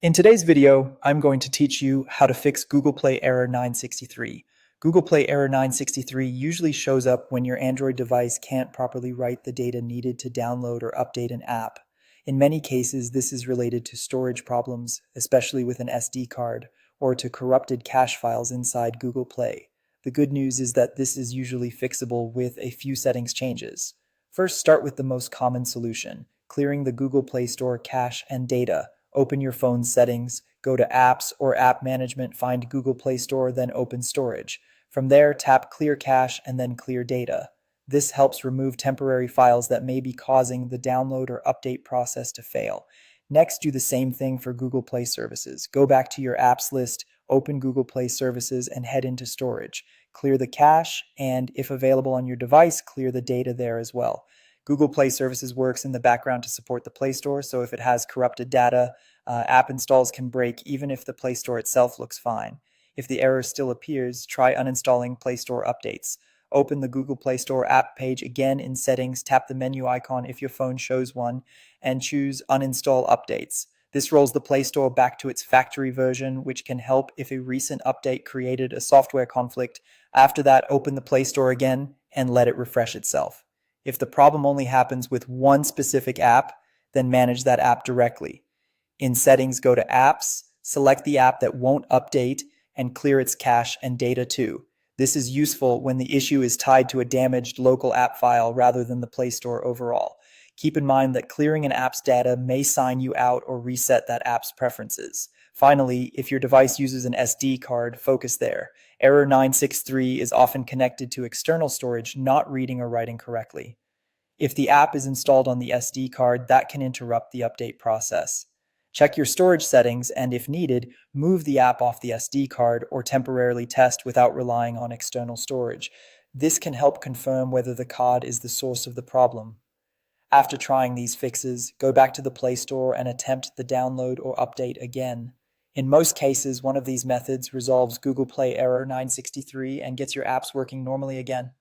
In today's video, I'm going to teach you how to fix Google Play error 963. Google Play error 963 usually shows up when your Android device can't properly write the data needed to download or update an app. In many cases, this is related to storage problems, especially with an SD card, or to corrupted cache files inside Google Play. The good news is that this is usually fixable with a few settings changes. First, start with the most common solution, clearing the Google Play Store cache and data. Open your phone's settings, go to Apps or App Management, find Google Play Store, then open Storage. From there, tap Clear Cache and then Clear Data. This helps remove temporary files that may be causing the download or update process to fail. Next, do the same thing for Google Play Services. Go back to your apps list, open Google Play Services, and head into Storage. Clear the cache, and if available on your device, clear the data there as well. Google Play Services works in the background to support the Play Store, so if it has corrupted data, app installs can break even if the Play Store itself looks fine. If the error still appears, try uninstalling Play Store updates. Open the Google Play Store app page again in Settings, tap the menu icon if your phone shows one, and choose Uninstall Updates. This rolls the Play Store back to its factory version, which can help if a recent update created a software conflict. After that, open the Play Store again and let it refresh itself. If the problem only happens with one specific app, then manage that app directly. In Settings, go to Apps, select the app that won't update, and clear its cache and data too. This is useful when the issue is tied to a damaged local app file rather than the Play Store overall. Keep in mind that clearing an app's data may sign you out or reset that app's preferences. Finally, if your device uses an SD card, focus there. Error 963 is often connected to external storage not reading or writing correctly. If the app is installed on the SD card, that can interrupt the update process. Check your storage settings and, if needed, move the app off the SD card or temporarily test without relying on external storage. This can help confirm whether the card is the source of the problem. After trying these fixes, go back to the Play Store and attempt the download or update again. In most cases, one of these methods resolves Google Play error 963 and gets your apps working normally again.